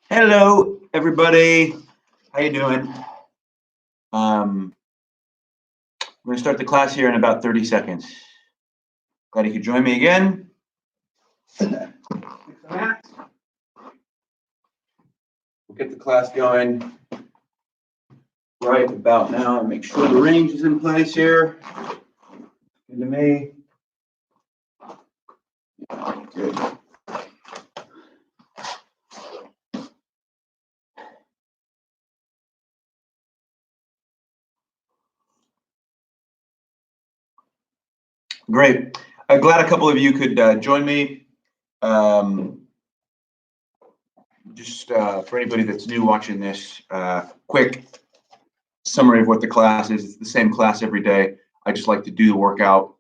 Hello, everybody. How you doing? We're going to start the class here in about 30 seconds. Glad you could join me again. We'll get the class going right about now and make sure the range is in place here. Good to me. Good. Great. I'm glad a couple of you could join me. Just for anybody that's new watching this, quick summary of what the class is. It's the same class every day. I just like to do the workout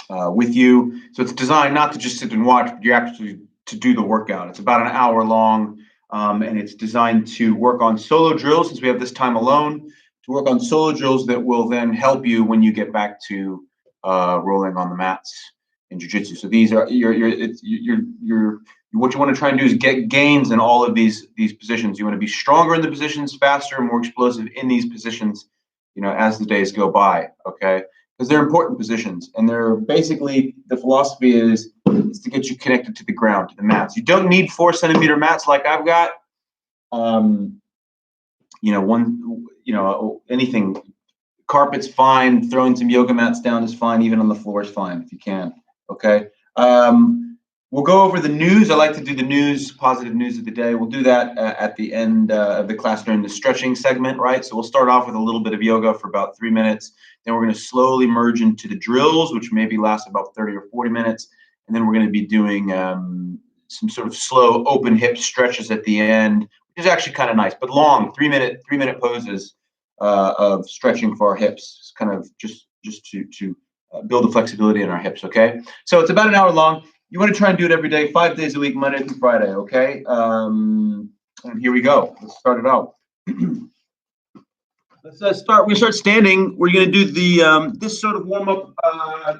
with you. So it's designed not to just sit and watch, but you actually to do the workout. It's about an hour long, and it's designed to work on solo drills, since we have this time alone, to work on solo drills that will then help you when you get back to rolling on the mats in jiu-jitsu. So these are what you want to try and do is get gains in all of these positions. You want to be stronger in the positions, faster, more explosive in these positions, as the days go by, okay? Because they're important positions, and they're basically, the philosophy is to get you connected to the ground, to the mats. You don't need 4-centimeter mats like I've got. Anything, carpet's fine. Throwing some yoga mats down is fine. Even on the floor is fine if you can. Okay. We'll go over the news. I like to do the news, positive news of the day. We'll do that at the end of the class during the stretching segment, right? So we'll start off with a little bit of yoga for about 3 minutes. Then we're going to slowly merge into the drills, which maybe last about 30 or 40 minutes. And then we're going to be doing some sort of slow open hip stretches at the end, which is actually kind of nice, but long, 3-minute poses of stretching for our hips. It's kind of just to build the flexibility in our hips, okay? So it's about an hour long. You want to try and do it every day, 5 days a week, Monday through Friday, okay? And here we go. Let's start it out. Let's start. We start standing. We're going to do the this sort of warm up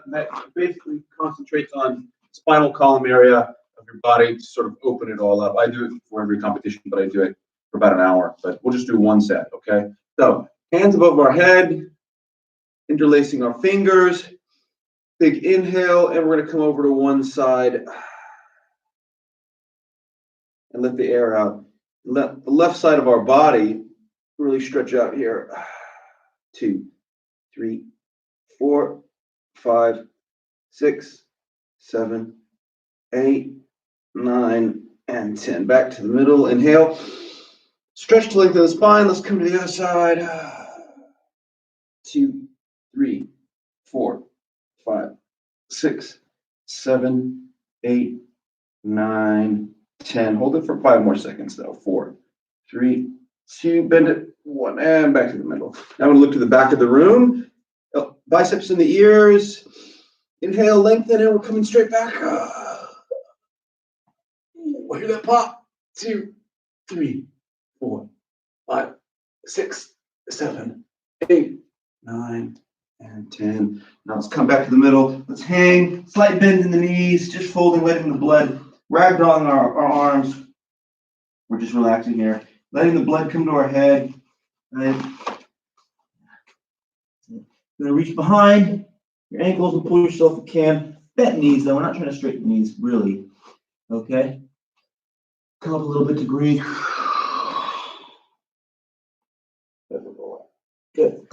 that basically concentrates on spinal column area of your body to sort of open it all up. I do it for every competition, but I do it for about an hour. But we'll just do one set, okay? So hands above our head, interlacing our fingers. Big inhale, and we're going to come over to one side and let the air out. Let the left side of our body really stretch out here. 2, 3, 4, 5, 6, 7, 8, 9, and 10. Back to the middle. Inhale. Stretch the length of the spine. Let's come to the other side. 2, 3, 4, 5, 6, 7, 8, 9, 10. Hold it for 5 more seconds, though. 4, 3, 2. Bend it. 1, and back to the middle. Now I'm going to look to the back of the room. Biceps in the ears. Inhale, lengthen, and we're coming straight back. Hear that pop. 2, 3, 4, 5, 6, 7, 8, 9, and 10. Now let's come back to the middle. Let's hang. Slight bend in the knees, just folding, letting the blood ragdolling our arms. We're just relaxing here, letting the blood come to our head. Right. You're gonna reach behind your ankles and pull yourself if you can. Bent knees, though. We're not trying to straighten the knees, really. Okay. Come up a little bit to breathe. Good.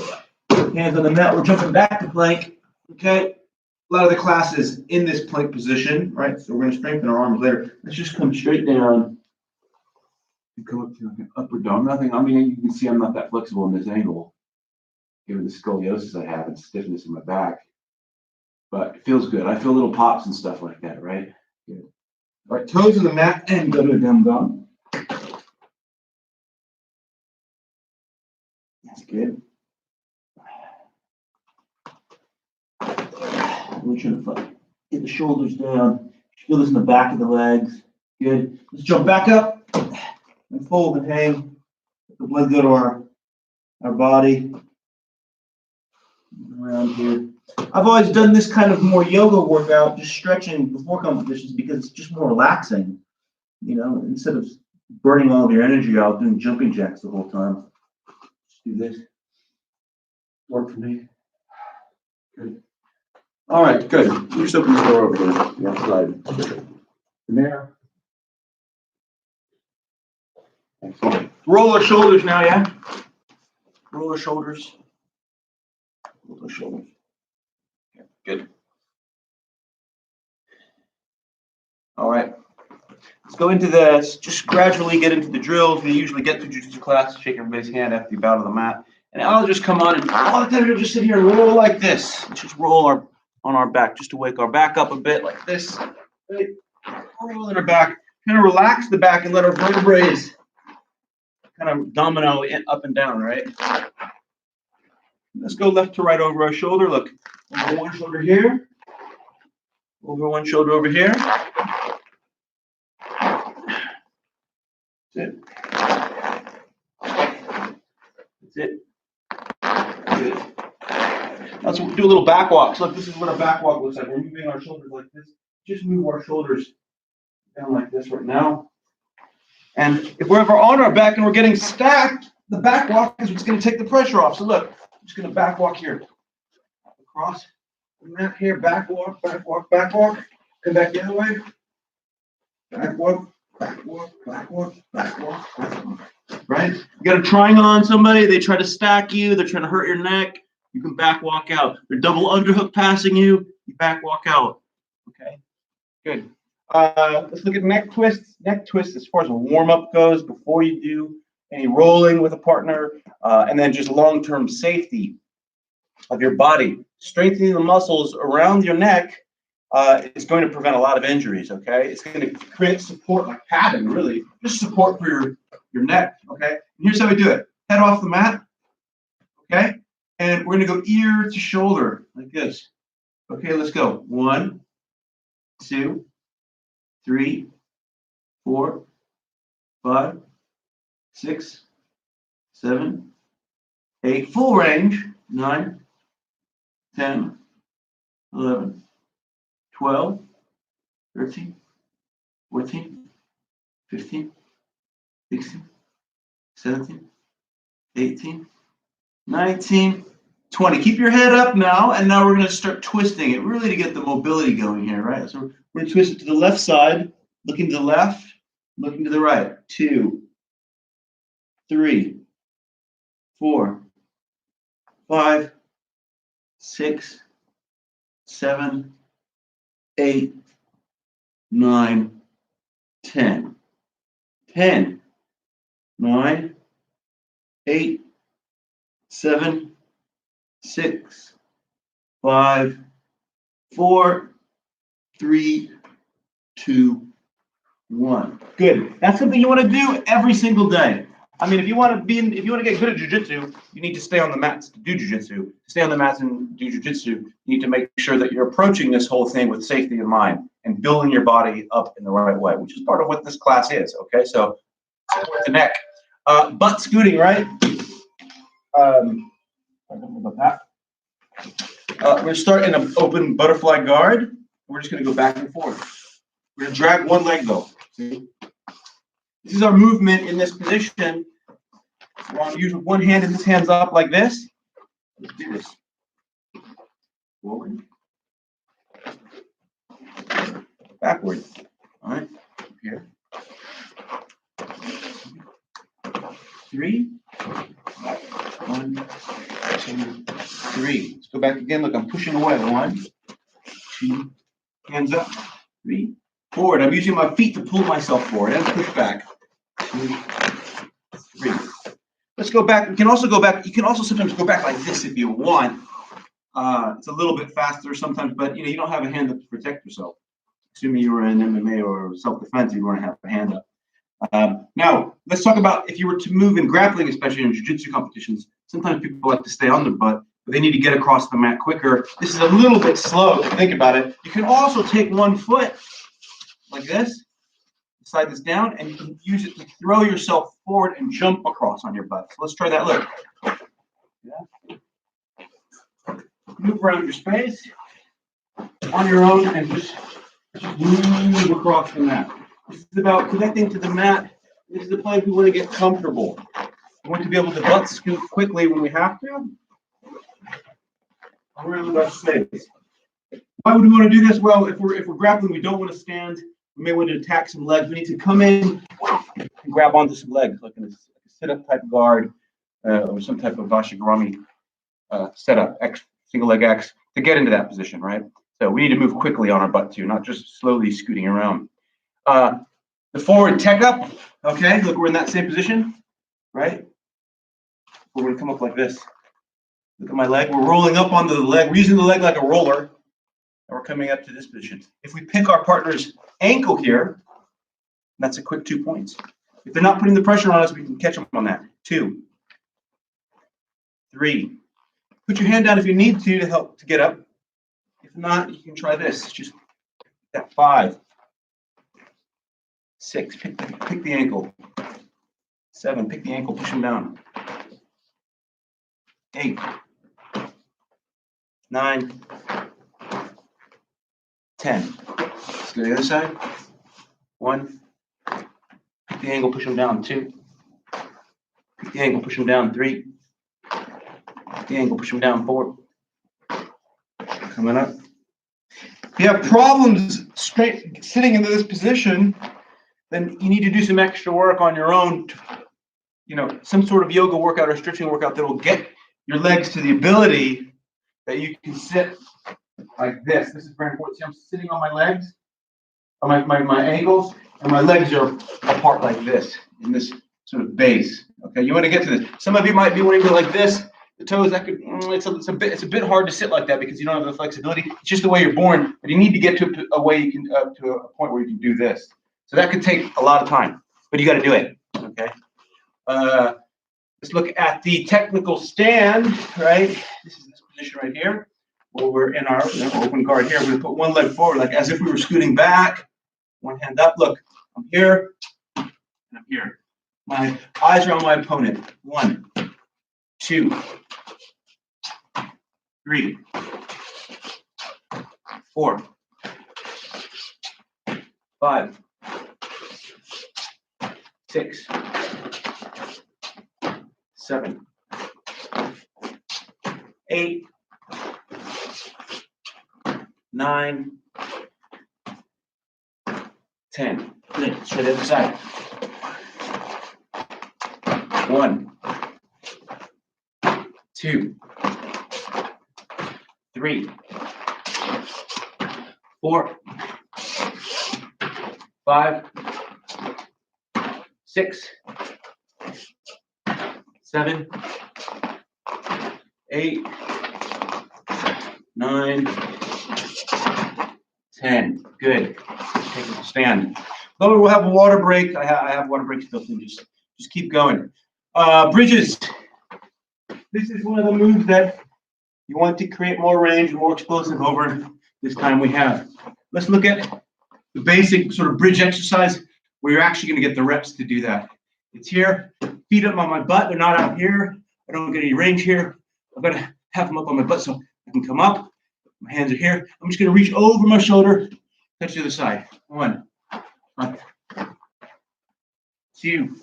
Hands on the mat. We're jumping back to plank. Okay. A lot of the class is in this plank position, right? So we're going to strengthen our arms later. Let's just come straight down and come up to like an upward dog. Nothing. I mean, you can see I'm not that flexible in this angle, given the scoliosis I have and stiffness in my back. But it feels good. I feel little pops and stuff like that, right? Good. All right, toes on the mat and go to a dumb dog. That's good. We're trying to get the shoulders down. Feel this in the back of the legs. Good. Let's jump back up and fold and hang. Let the blood go to our body. Around here. I've always done this kind of more yoga workout, just stretching before competitions, because it's just more relaxing. Instead of burning all of your energy out doing jumping jacks the whole time. Just do this. Work for me. Good. All right, good. You just open the door over here. The outside. Come here. Excellent. Roll our shoulders now, yeah? Roll our shoulders. Roll our shoulders. Okay, good. All right. Let's go into this. Just gradually get into the drills. We usually get to jiu-jitsu class, shake everybody's hand after you bow to the mat. And I'll just come on and all the time you'll just sit here and roll like this. Let's just roll on our back just to wake our back up a bit like this. Right. Roll in our back. Kind of relax the back and let our vertebrae kind of domino up and down, right? Let's go left to right over our shoulder. Look, over one shoulder here. Over one shoulder over here. That's it. That's it. Good. Let's do a little back walk. So look, this is what a back walk looks like. We're moving our shoulders like this. Just move our shoulders down like this right now. And if we're ever on our back and we're getting stacked, the back walk is what's going to take the pressure off. So look, I'm just going to back walk here. Across the mat here, back walk, back walk, back walk. Come back the other way. Back walk, back walk, back walk, back walk, back walk. Right? You got a triangle on somebody, they try to stack you, they're trying to hurt your neck, you can back walk out. They're double underhook passing you, you back walk out. Okay, good. Let's look at neck twists. Neck twists as far as a warm-up goes before you do any rolling with a partner, and then just long-term safety of your body. Strengthening the muscles around your neck is going to prevent a lot of injuries, okay? It's going to create support, like padding, really. Just support for your neck, okay? And here's how we do it. Head off the mat, okay? And we're going to go ear to shoulder, like this. Okay, let's go. 1, 2, 3, 4, 5, 6, 7, 8. Full range. 9, 10, 11, 12, 13, 14, 15, 16, 17, 18, 19, 20. Keep your head up now, and now we're going to start twisting it, really to get the mobility going here, right? So we're going to twist it to the left side, looking to the left, looking to the right. 2, 3, 4, 5, 6, 7, 8, 9, 10. 10, 9, 8, 7, 6, 5, 4, 3, 2, 1. Good. That's something you want to do every single day. I mean, if you want to get good at jiu-jitsu, you need to stay on the mats to do jiu-jitsu. To stay on the mats and do jiu-jitsu, you need to make sure that you're approaching this whole thing with safety in mind and building your body up in the right way, which is part of what this class is, okay? So, the neck. Butt scooting, right? I don't know about that. We're going to start in an open butterfly guard. We're just going to go back and forth. We're going to drag one leg, though. See? This is our movement in this position. So I'm using one hand and this hand's up like this. Let's do this. Forward. Backward. All right. Here. 3. 1, 2, 3. Let's go back again. Look, I'm pushing away. 1, 2. Hands up. 3. Forward. I'm using my feet to pull myself forward and push back. 2, 3. Let's go back. We can also go back. You can also sometimes go back like this if you want. It's a little bit faster sometimes, but you don't have a hand up to protect yourself. Assuming you were in MMA or self-defense, you want to have a hand up. Now, let's talk about if you were to move in grappling, especially in jiu-jitsu competitions. Sometimes people like to stay on their butt, but they need to get across the mat quicker. This is a little bit slow if you think about it. You can also take one foot like this, slide this down, and you can use it to throw yourself forward and jump across on your butt. So let's try that. Look. Yeah. Move around your space on your own and just move across the mat. This is about connecting to the mat This is the place we want to get comfortable. We want to be able to butt scoot quickly when we have to. Really less space. Why would we want to do this? Well, if we're grappling, we don't want to stand. We may want to attack some legs. We need to come in and grab onto some legs, like in a sit-up type guard or some type of Vashigarami setup, X, single leg X, to get into that position, right? So we need to move quickly on our butt too, not just slowly scooting around. The forward tech up, okay? Look, we're in that same position, right? We're going to come up like this. Look at my leg. We're rolling up onto the leg. We're using the leg like a roller, and we're coming up to this position. If we pick our partner's ankle here, that's a quick 2 points. If they're not putting the pressure on us, we can catch them on that. 2, 3. Put your hand down if you need to help to get up. If not, you can try this. Just that 5, 6. Pick the ankle. 7. Pick the ankle. Push them down. 8, 9, 10. Let's go to the other side. 1. Pick the angle, push them down. 2. Pick the angle, push them down. 3. Pick the angle, push them down. 4. Coming up. If you have problems straight sitting into this position, then you need to do some extra work on your own. Some sort of yoga workout or stretching workout that will get your legs to the ability that you can sit like this. This is very important. See, I'm sitting on my legs, on my ankles, and my legs are apart like this, in this sort of base. Okay, you want to get to this. Some of you might be wanting to go like this. The toes, it's a bit hard to sit like that because you don't have the flexibility. It's just the way you're born. But you need to get to a way you can to a point where you can do this. So that could take a lot of time, but you got to do it. Okay. Let's look at the technical stand, right? This is this position right here, where we're in our open guard here. We're going to put one leg forward, like as if we were scooting back. One hand up. Look, I'm here, and I'm here. My eyes are on my opponent. 1, 2, 3, 4, 5, 6, 7, 8, 9, 10. Good. Let's try the other side. 1, 2, 3, 4, 5, 6, 7, 8, 9, 10. Good. Take a stand. Then we'll have a water break. I have water breaks built in. Just keep going. Bridges. This is one of the moves that you want to create more range and more explosive over this time we have. Let's look at the basic sort of bridge exercise where you're actually going to get the reps to do that. It's here. Feet up on my butt. They're not out here. I don't get any range here. I've got to have them up on my butt so I can come up. My hands are here. I'm just going to reach over my shoulder, touch the other side. 1, 2,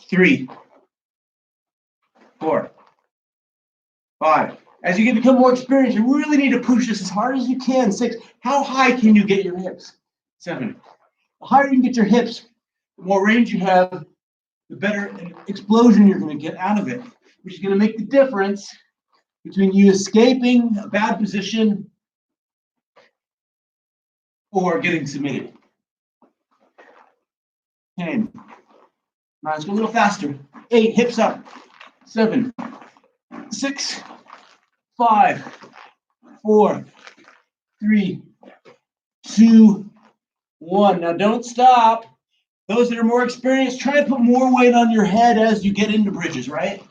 3, 4, 5. As you become more experienced, you really need to push this as hard as you can. 6. How high can you get your hips? 7. The higher you can get your hips, the more range you have, the better explosion you're going to get out of it, which is going to make the difference between you escaping a bad position or getting submitted. 10. Now let's go a little faster. 8. Hips up. 7, 6, 5, 4, 3, 2, 1. Now don't stop. Those that are more experienced, try to put more weight on your head as you get into bridges, right?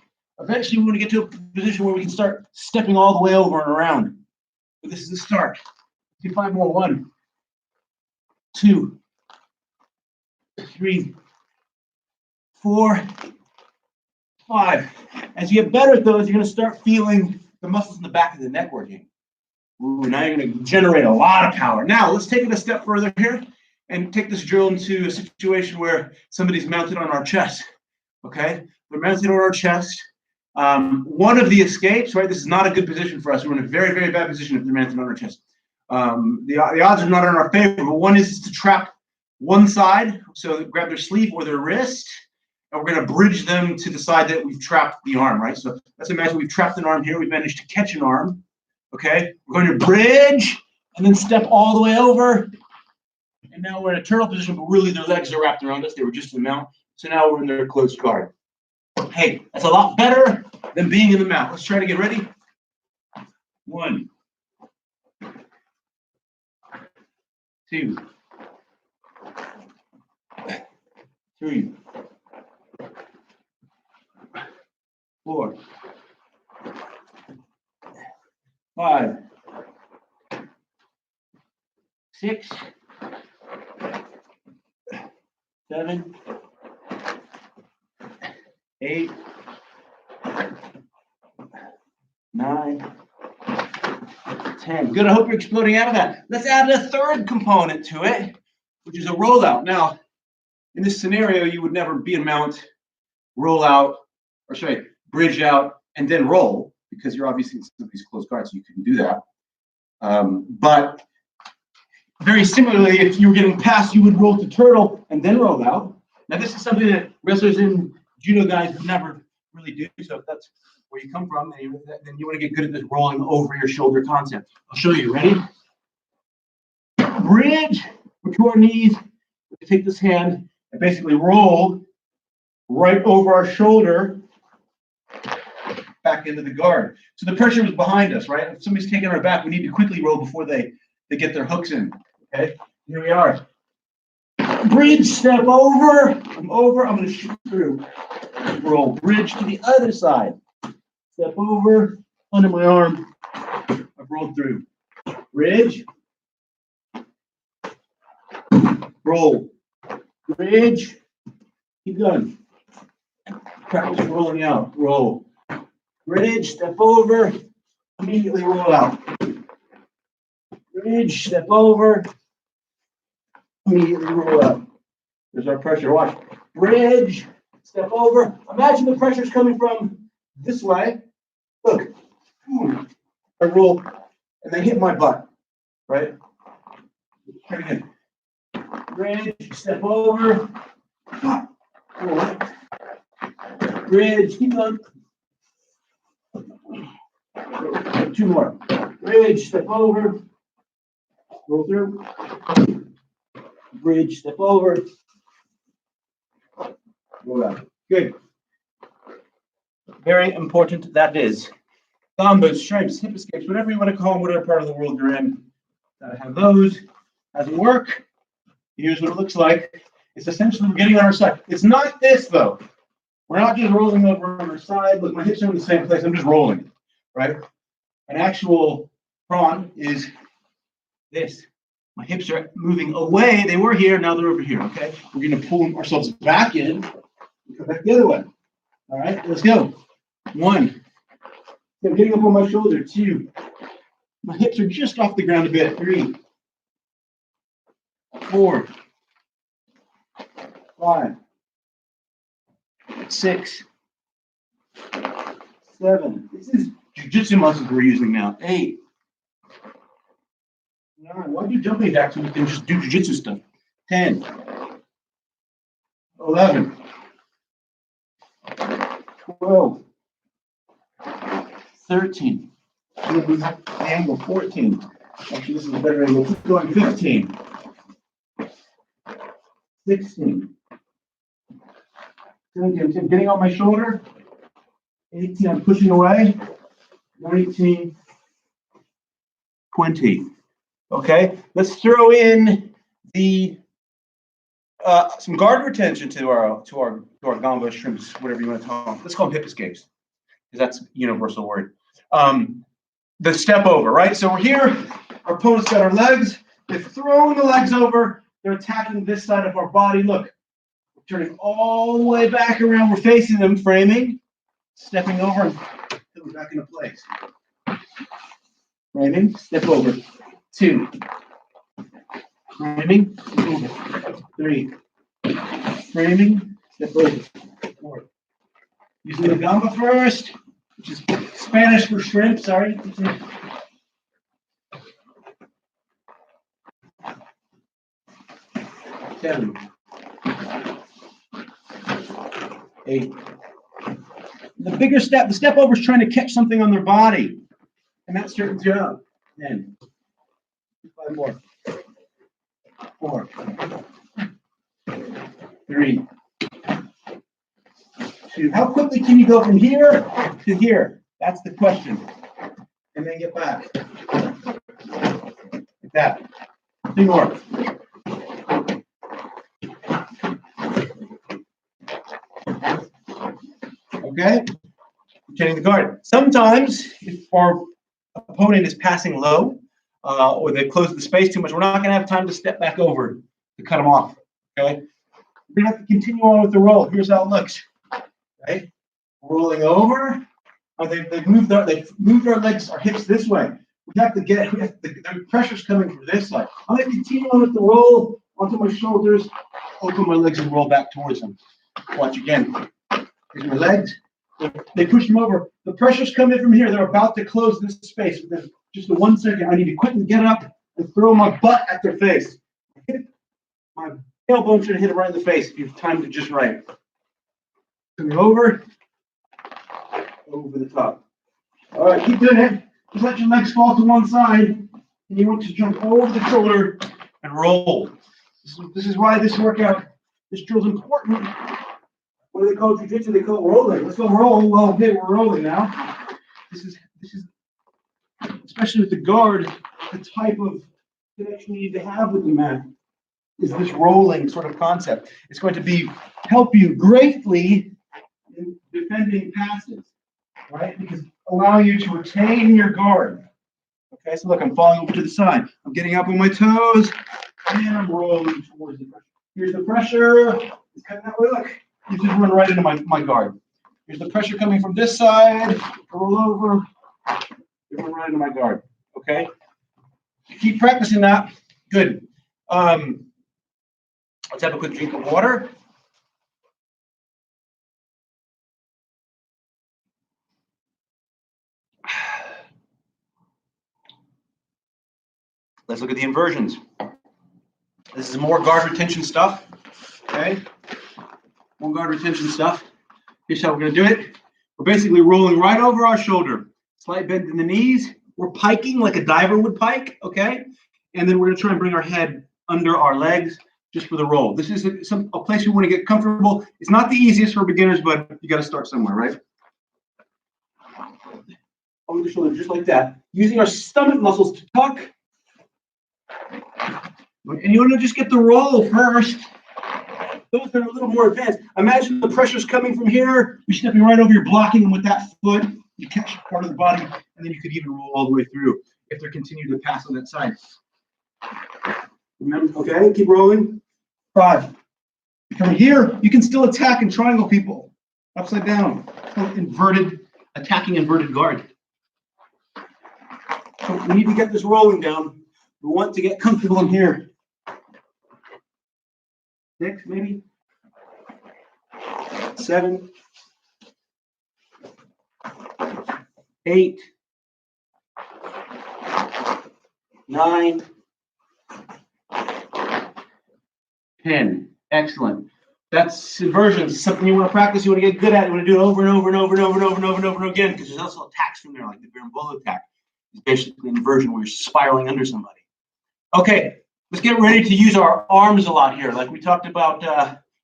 Eventually, we want to get to a position where we can start stepping all the way over and around. But this is the start. Do 5 more. 1, 2, 3, 4, 5. As you get better at those, you're going to start feeling the muscles in the back of the neck working. Ooh, now you're going to generate a lot of power. Now, let's take it a step further here and take this drill into a situation where somebody's mounted on our chest. Okay, they're mounted on our chest. One of the escapes, right? This is not a good position for us. We're in a very, very bad position if they're mounted on our chest. The odds are not in our favor, but one is to trap one side, so grab their sleeve or their wrist, and we're going to bridge them to the side that we've trapped the arm, right? So let's imagine we've trapped an arm here. We've managed to catch an arm, okay? We're going to bridge and then step all the way over. And now we're in a turtle position, but really their legs are wrapped around us. They were just in the mount. So now we're in their closed guard. Hey, that's a lot better than being in the mount. Let's try to get ready. 1, 2, 3, 4, 5, 6, 7, 8, 9, 10. Good. I hope you're exploding out of that. Let's add a third component to it, which is a rollout. Now, in this scenario, you would never be in mount, roll out, or sorry, bridge out, and then roll, because you're obviously in somebody's close guard, so you couldn't do that. But very similarly, if you were getting passed, you would roll to turtle and then roll out. Now, this is something that wrestlers and judo guys would never really do. So if that's where you come from, then you want to get good at this rolling over your shoulder concept. I'll show you. Ready? Bridge to our knees. We take this hand and basically roll right over our shoulder back into the guard. So the pressure was behind us, right? If somebody's taking our back, we need to quickly roll before they get their hooks in. Okay, here we are. Bridge, step over. I'm over. I'm going to shoot through. Roll. Bridge to the other side. Step over. Under my arm. I've rolled through. Bridge. Roll. Bridge. Keep going. Practice rolling out. Roll. Bridge. Step over. Immediately roll out. Bridge. Step over. Immediately roll out. There's our pressure. Watch. Bridge. Step over. Imagine the pressure's coming from this way. Look. I roll and they hit my butt. Right? Try it again. Bridge. Step over. Roll. Bridge. Keep going. 2 more. Bridge. Step over. Roll through. Bridge, step over. Roll out. Good. Very important that is. Combos, stripes, hip escapes, whatever you want to call them, whatever part of the world you're in. Gotta have those. Doesn't work. Here's what it looks like. It's essentially we're getting on our side. It's not this though. We're not just rolling over on our side. Look, my hips are in the same place. I'm just rolling, right? An actual prawn is this. My hips are moving away. They were here, now they're over here, okay? We're going to pull ourselves back in and come back the other way. All right, let's go. 1. I'm getting up on my shoulder. 2. My hips are just off the ground a bit. 3. 4. 5. 6. 7. This is jiu-jitsu muscles we're using now. 8. Why do you jumping back so we can just do jiu-jitsu stuff? 10, 11, 12, 13. Angle 14. Actually, this is a better angle. Keep going. 15, 16, 17. I'm getting on my shoulder. 18. I'm pushing away. 19, 20. Okay, let's throw in the some guard retention to our gombo shrimps, whatever you want to call them. Let's call them hip escapes, because that's a universal word. The step over, right? So we're here. Our opponent's got our legs. They're throwing the legs over. They're attacking this side of our body. Look, we're turning all the way back around. We're facing them, framing, stepping over, and putting back into place. Framing, step over. 2, Framing, over. 3. Framing, step over. 4. Using the gamba first, which is Spanish for shrimp, sorry. 7. 8. The bigger step, the step over is trying to catch something on their body, and that straightens you out. 10. 5 more. 4. 3. 2. How quickly can you go from here to here? That's the question. And then get back. Like that. 2 more. Okay? Retaining the guard. Sometimes, if our opponent is passing low, or they close the space too much, we're not going to have time to step back over to cut them off. Okay? We're going to have to continue on with the roll. Here's how it looks. Right? Rolling over. They've moved our legs, our hips this way. The pressure's coming from this side. I'm going to continue on with the roll onto my shoulders, open my legs and roll back towards them. Watch again. Here's my legs. They push them over. The pressure's coming from here. They're about to close this space. Within just 1 second, I need to quickly get up and throw my butt at their face. My tailbone should hit it right in the face if you've timed it just right. Coming over the top. All right, keep doing it. Just let your legs fall to one side, and you want to jump over the shoulder and roll. This is why this workout, this drill is important. What do they call jiu-jitsu? They call it rolling. Let's go roll. Well, okay, we're rolling now. This is especially with the guard, the type of connection you need to have with the mat is this rolling sort of concept. It's going to help you greatly in defending passes, right? Because allowing you to retain your guard. Okay, so look, I'm falling over to the side. I'm getting up on my toes, and I'm rolling towards the pressure. Here's the pressure. It's coming that way. Look, you just run right into my guard. Here's the pressure coming from this side. Roll over. You run right into my guard. Okay. Keep practicing that. Good. Let's have a quick drink of water. Let's look at the inversions. This is more guard retention stuff. Okay. More guard retention stuff. Here's how we're going to do it. We're basically rolling right over our shoulder. Slight bend in the knees. We're piking like a diver would pike. Okay. And then we're going to try and bring our head under our legs just for the roll. This is a place we want to get comfortable. It's not the easiest for beginners, but you got to start somewhere, right? Over the shoulder, just like that. Using our stomach muscles to tuck. And you want to just get the roll first. Those that are a little more advanced. Imagine the pressure's coming from here. You're stepping right over. You're blocking them with that foot. You catch part of the body, and then you could even roll all the way through if they're continuing to pass on that side. Remember, okay, keep rolling. 5. From here, you can still attack and triangle people upside down. Attacking inverted guard. So we need to get this rolling down. We want to get comfortable in here. 6, maybe. 7. 8. 9. 10. Excellent. That's inversions. Something you want to practice. You want to get good at. You want to do it over and over and over and over and over and over and over again, because there's also attacks from there, like the berimbolo attack. It's basically an inversion where you're spiraling under somebody. Okay, let's get ready to use our arms a lot here. Like we talked about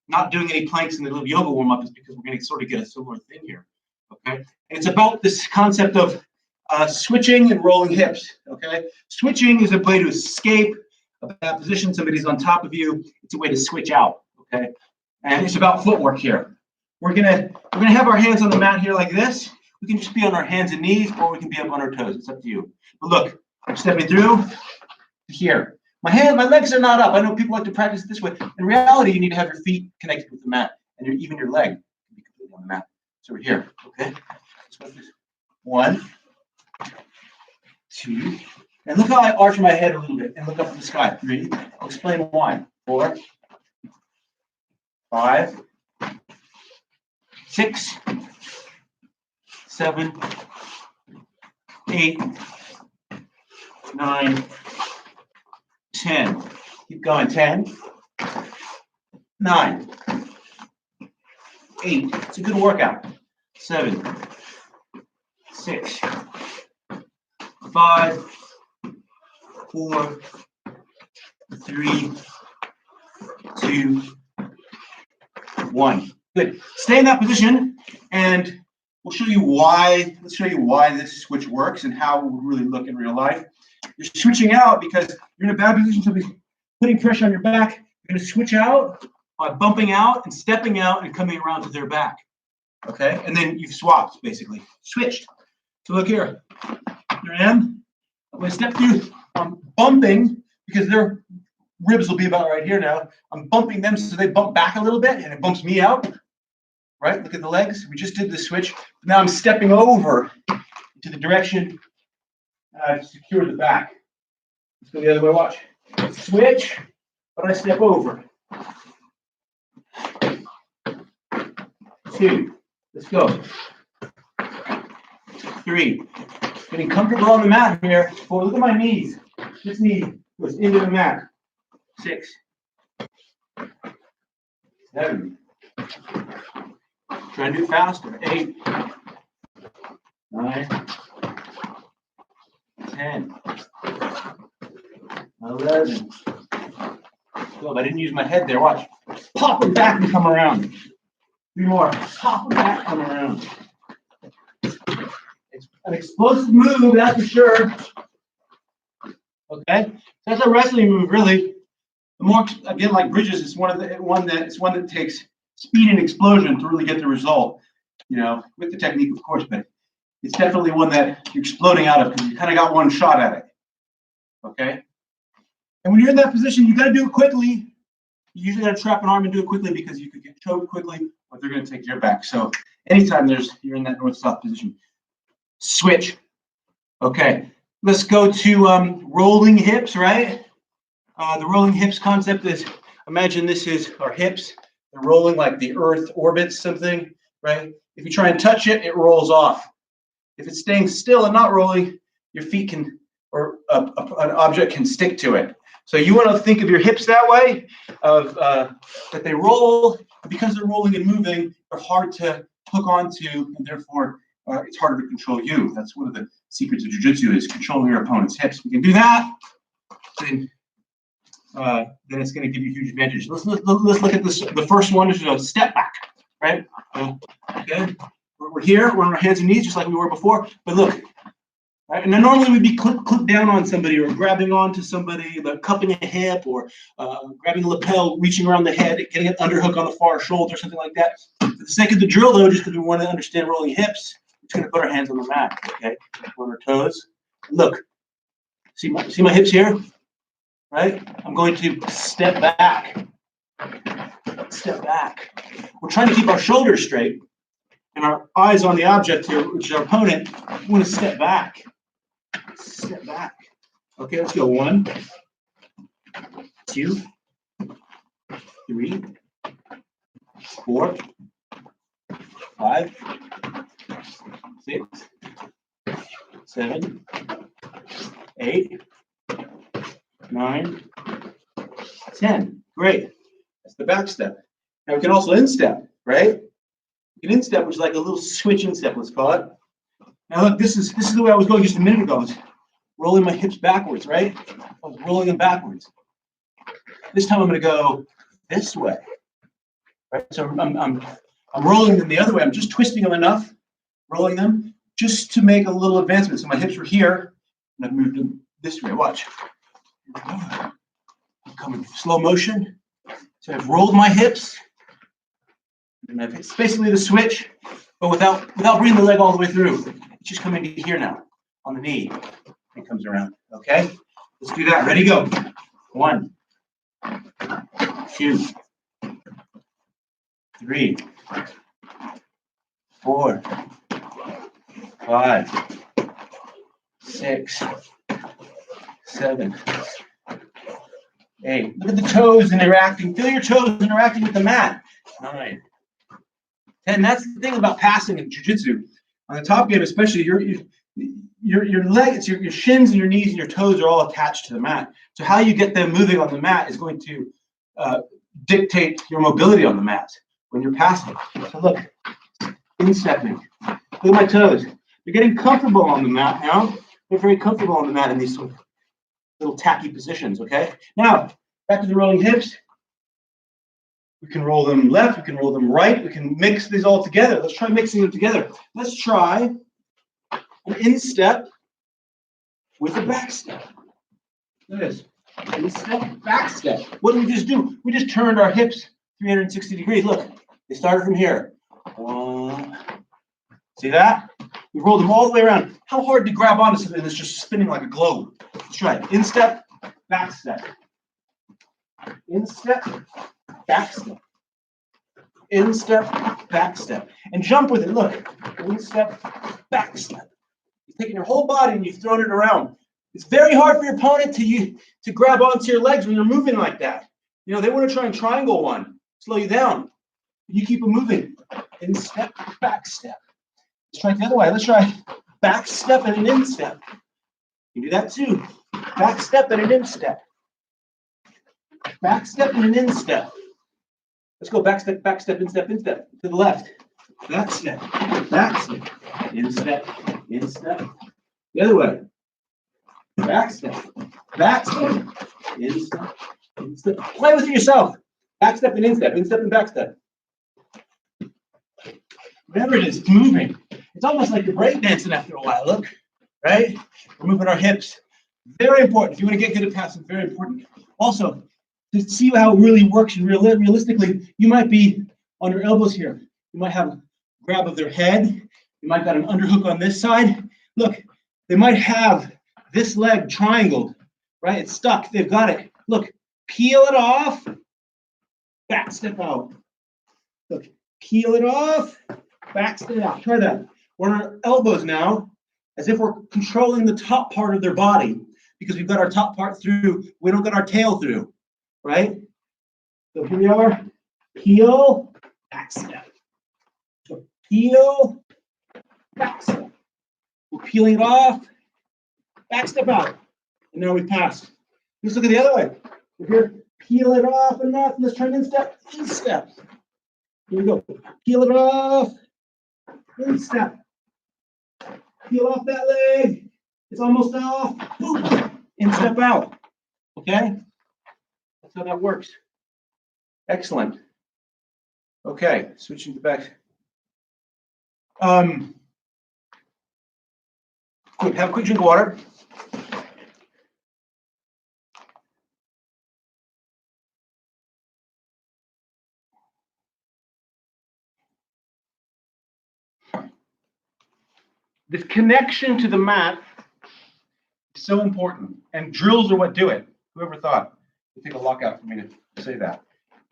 not doing any planks in the little yoga warm-up is because we're going to sort of get a similar thing here. Okay, and it's about this concept of switching and rolling hips. Okay, switching is a way to escape a bad position. Somebody's on top of you. It's a way to switch out. Okay, and it's about footwork here. We're gonna have our hands on the mat here like this. We can just be on our hands and knees, or we can be up on our toes. It's up to you. But look, I'm stepping through here. My legs are not up. I know people like to practice it this way. In reality, you need to have your feet connected with the mat, and even your leg can be completely on the mat. So we're here. Okay. 1, 2, And look how I arch my head a little bit and look up at the sky. 3. I'll explain why. 4, 5, 6, 7, 8, 9, 10. Keep going. 10, 9, 8. It's a good workout. 7, 6, 5, 4, 3, 2, 1. Good. Stay in that position, and we'll show you why. Let's show you why this switch works and how it will really look in real life. You're switching out because you're in a bad position to be putting pressure on your back. You're going to switch out by bumping out and stepping out and coming around to their back. Okay, and then you've swapped, basically switched. So look here. Here I am. I'm going to step through. I'm bumping because their ribs will be about right here now. I'm bumping them so they bump back a little bit, and it bumps me out. Right? Look at the legs. We just did the switch. Now I'm stepping over to the direction I've secured the back. Let's go the other way. Watch. Switch, but I step over. 2. Let's go. 3. Getting comfortable on the mat here. 4. Look at my knees. This knee goes into the mat. 6. 7. Try to do it faster. 8. 9. 10. 11. 12. I didn't use my head there. Watch. Pop it back and come around. 3 more. Pop it back, come around. It's an explosive move, that's for sure. Okay, so that's a wrestling move, really. The more, again, like bridges, it's one that takes speed and explosion to really get the result. You know, with the technique, of course, but it's definitely one that you're exploding out of because you kind of got one shot at it. Okay, and when you're in that position, you got to do it quickly. You usually got to trap an arm and do it quickly because you could get choked quickly, or they're going to take your back. So anytime you're in that north-south position, switch. Okay, let's go to rolling hips, right? The rolling hips concept is, imagine this is our hips. They're rolling like the earth orbits something, right? If you try and touch it, it rolls off. If it's staying still and not rolling, your feet can, or an object can stick to it. So you want to think of your hips that way, of that they roll. Because they're rolling and moving, they're hard to hook onto, and therefore it's harder to control you. That's one of the secrets of jiu-jitsu, is controlling your opponent's hips. We can do that, then it's going to give you huge advantage. Let's look at this. The first one is a step back, right? Okay, we're here. We're on our hands and knees, just like we were before. But look. Right? And then normally we'd be clipped down on somebody, or grabbing onto somebody, like cupping a hip, or grabbing a lapel, reaching around the head, getting an underhook on the far shoulder, something like that. For the sake of the drill, though, just because we want to understand rolling hips, we're just going to put our hands on the mat, okay? On our toes. Look, see my hips here, right? I'm going to step back. Step back. We're trying to keep our shoulders straight and our eyes on the object here, which is our opponent. We want to step back. Step back. Okay, let's go. 1, 2, 3, 4, 5, 6, 7, 8, 9, 10. Great. That's the back step. Now we can also instep, right? We can instep, which is like a little switch instep, let's call it. Now look, this is the way I was going just a minute ago. I was rolling my hips backwards, right? I was rolling them backwards. This time I'm going to go this way, right? So I'm rolling them the other way. I'm just twisting them enough, rolling them just to make a little advancement. So my hips were here, and I've moved them this way. Watch. I'm coming slow motion. So I've rolled my hips, and it's basically the switch, but without bringing the leg all the way through. It's just coming to here now on the knee. It comes around. Okay, let's do that. Ready, go. 1, 2, 3, 4, 5, 6, 7, 8. Look at the toes interacting. Feel your toes interacting with the mat. 9, 10. That's the thing about passing in jiu-jitsu. On the top game, especially, your legs, your shins and your knees and your toes are all attached to the mat. So how you get them moving on the mat is going to dictate your mobility on the mat when you're passing. So look, instepping. Look at my toes. They're getting comfortable on the mat now. They're very comfortable on the mat in these sort of little tacky positions, okay? Now, back to the rolling hips. We can roll them left, we can roll them right, we can mix these all together. Let's try mixing them together. Let's try an instep with a back step. Look at this. Instep, back step. What did we just do? We just turned our hips 360 degrees. Look, they started from here. One. See that? We rolled them all the way around. How hard to grab onto something that's just spinning like a globe? Let's try it. Instep, back step. Instep, back step. Instep, back step. And jump with it. Look. Instep, back step. You've taken your whole body and you've thrown it around. It's very hard for your opponent to grab onto your legs when you're moving like that. You know, they want to try and triangle one, slow you down. You keep them moving. Instep, back step. Let's try it the other way. Let's try back step and an instep. You do that too. Back step and an instep. Back step and an instep. Let's go back step, instep, instep. To the left. Back step, instep, instep. The other way. Back step, instep, instep. Play with it yourself. Back step and instep and back step. Whatever it is, it's moving. It's almost like you're breakdancing after a while. Look, right? We're moving our hips. Very important. If you want to get good at passing, very important. Also, to see how it really works and realistically, you might be on your elbows here. You might have a grab of their head. You might got an underhook on this side. Look, they might have this leg triangled, right? It's stuck. They've got it. Look, peel it off. Back step out. Look, peel it off. Back step out. Try that. We're on our elbows now, as if we're controlling the top part of their body, because we've got our top part through. We don't got our tail through, right? So here we are. Peel, back step. So peel, back step. We're peeling it off. Back step out. And now we passed. Let's look at the other way. We're here. Peel it off and off. Let's try an instep. Instep. Here we go. Peel it off. Instep. Peel off that leg. It's almost off. Boom. Instep out. Okay? That's how that works. Excellent. Okay, switching to back. Quick, have a quick drink of water. This connection to the mat is so important, and drills are what do it. Whoever thought? It'd take a lockout for me to say that,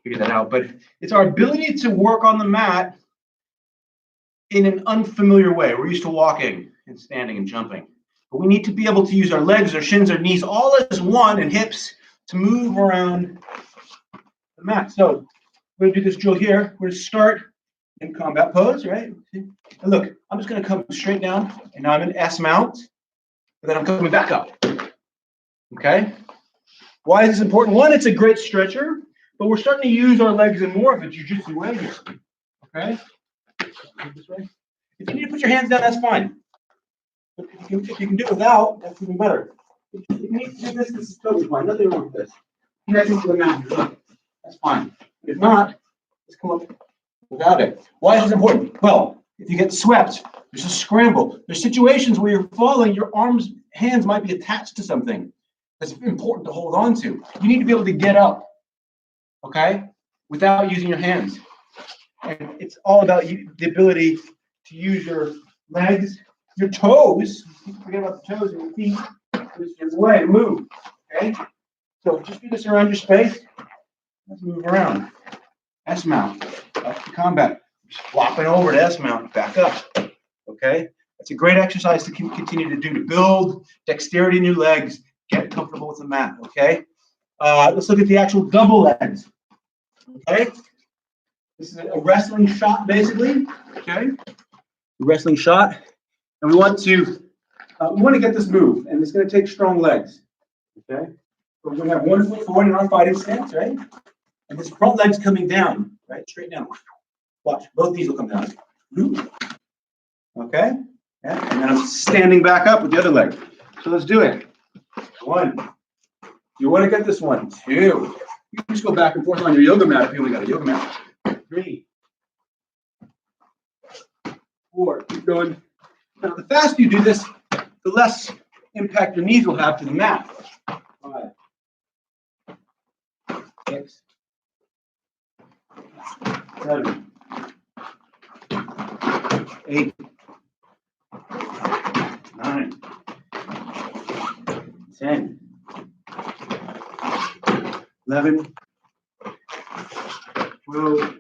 figure that out. But it's our ability to work on the mat in an unfamiliar way. We're used to walking and standing and jumping, but we need to be able to use our legs, our shins, our knees, all as one, and hips to move around the mat. So we're going to do this drill here. We're going to start in combat pose, right? And look, I'm just going to come straight down, and now I'm in S mount, and then I'm coming back up. Okay? Why is this important? One, it's a great stretcher, but we're starting to use our legs in more of a jiu-jitsu way here. Okay? This way. If you need to put your hands down, that's fine. But if you can do it without, that's even better. If you need to do this, this is totally fine. Nothing wrong with this. Connecting to the mat, that's fine. If not, just come up without it. Why is this important? Well, if you get swept, there's a scramble. There's situations where you're falling, your hands might be attached to something that's important to hold on to. You need to be able to get up, okay, without using your hands. And it's all about the ability to use your legs, your toes. Forget about the toes and your feet. There's a way to move, okay? So just do this around your space. Let's move around. S mount, up to combat. Just flopping over to S mount, back up, okay? That's a great exercise to continue to do to build dexterity in your legs Get comfortable with the mat, okay? Let's look at the actual double legs, okay? This is a wrestling shot, basically, okay? Wrestling shot, and we want to get this move, and it's going to take strong legs, okay? So we're going to have 1 foot forward in our fighting stance, right? And this front leg's coming down, right? Straight down. Watch, both these will come down. Okay? Yeah. And then I'm standing back up with the other leg. So let's do it. 1. You want to get this one. 2. You can just go back and forth on your yoga mat if you only got a yoga mat. 3. 4. Keep going. Now, the faster you do this, the less impact your knees will have to the mat. 5. 6. 7. 8. 9. 10. 11. 12.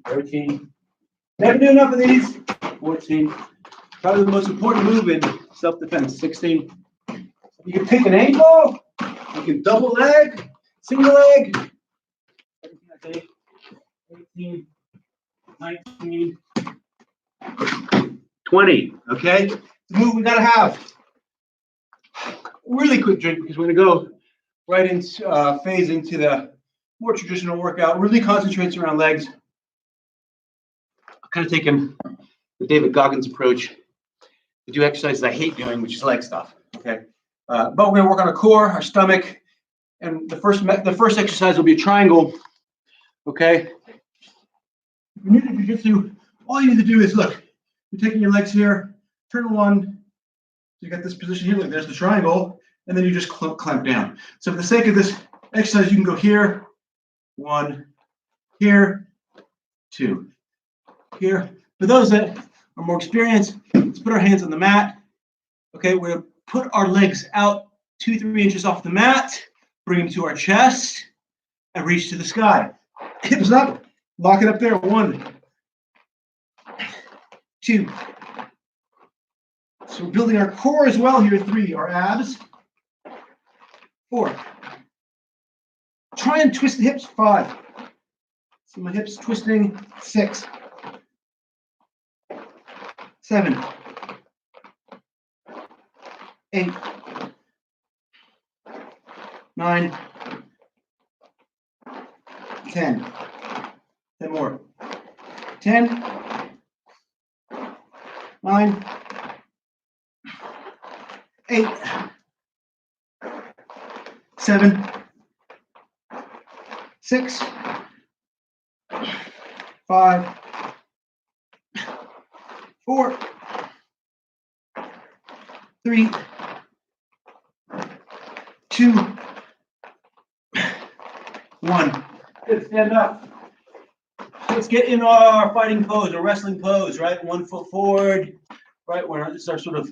13. Never do enough of these. 14. Probably the most important move in self-defense. 16. You can pick an ankle. You can double leg, single leg. 18, 19, 20. Okay? It's a move we gotta have. Really quick drink because we're gonna go right into phase into the more traditional workout. Really concentrates around legs. I'm kind of taking the David Goggins approach to do exercises I hate doing, which is leg stuff. Okay, but we're gonna work on our core, our stomach, and the first exercise will be a triangle. Okay. If you're new to jiu-jitsu, all you need to do is look. You're taking your legs here, turn 1. So you got this position here, like there's the triangle, and then you just clamp down. So for the sake of this exercise, you can go here, 1, here, 2, here. For those that are more experienced, let's put our hands on the mat. Okay, we're gonna put our legs out 2-3 inches off the mat, bring them to our chest, and reach to the sky. Hips up, lock it up there. 1, 2. So we're building our core as well here. 3, our abs. 4. Try and twist the hips. 5. See my hips twisting. 6. 7. 8. 9. 10. 10 more. 10. 9. 8. 7. 6. 5. 4. 3. 2. 1. Good. Stand up. Let's get in our fighting pose, or wrestling pose, right? 1 foot forward, right? It's our sort of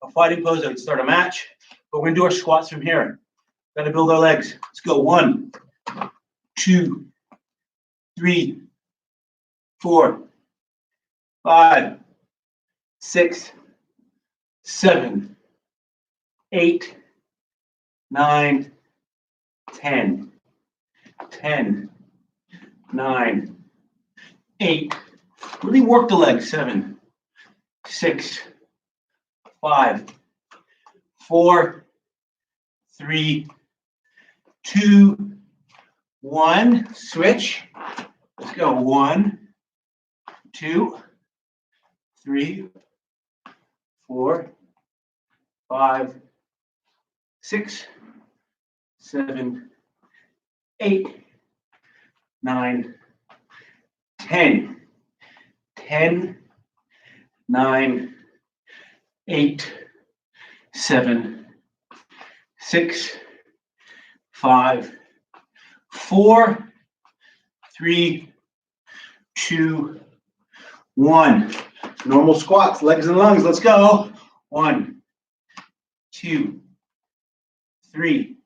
a fighting pose that would start a match, but we're gonna do our squats from here. Gotta build our legs. Let's go. 1, 2, 3, 4, 5, 6, 7, 8, 9, 10. 10, 9, 8. Really work the legs. 7, 6, 5, 4, 3, 2, 1. Switch. Let's go. 1, 2, 3, 4, 5, 6, 7, 8, 9, 10. 10, 9, 8, 7, 6, 5, 4, 3, 2, 1. Normal squats, legs and lungs. Let's go. 1, 2, 3,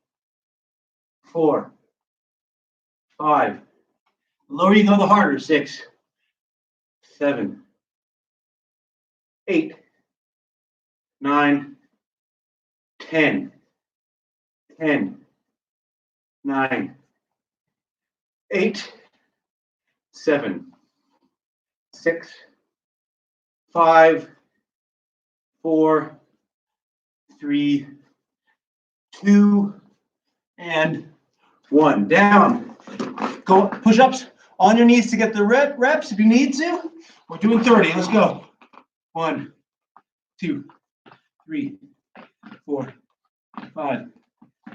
4, 5. The lower you go, the harder. 6, 7, 8, 9, 10, 10, 9, 8, 7, 6, 5, 4, 3, 2, and 1. Down. Go push-ups on your knees to get the reps if you need to. We're doing 30. Let's go. 1, 2, 3, 4, 5,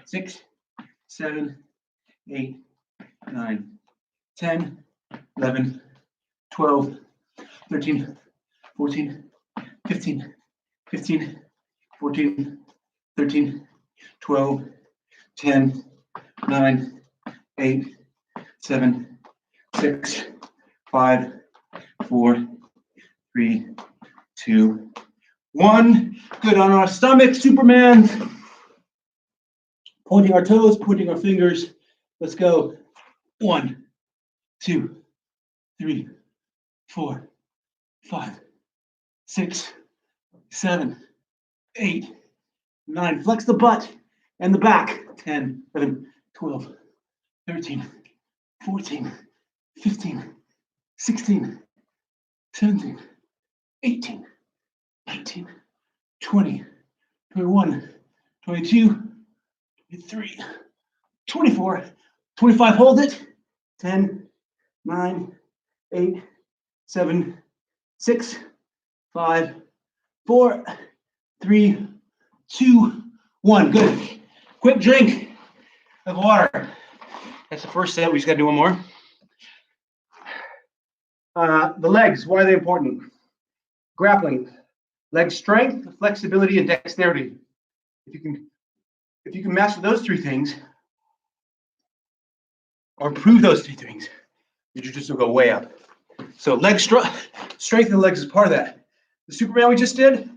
6, 7, 8, 9, 10, 11, 12, 13, 14, 15, 15, 14, 13, 12, 10, 9, 8, 7, 6, 5, 4, 3, 2, 1. Good. On our stomach, Superman. Pointing our toes, pointing our fingers. Let's go. 1, 2, 3, 4, 5, 6, 7, 8, 9. Flex the butt and the back. 10, 11, 12, 13, 14, 15, 16, 17, 18, 19, 20, 21, 22, 23, 24, 25. Hold it. 10, 9, 8, 7, 6, 5, 4, 3, 2, 1. Good. Quick drink of water. That's the first set. We just got to do one more. The legs. Why are they important? Grappling. Leg strength, flexibility, and dexterity. If you can master those three things, or improve those three things, your jiu-jitsu will go way up. So leg strength in the legs is part of that. The Superman we just did,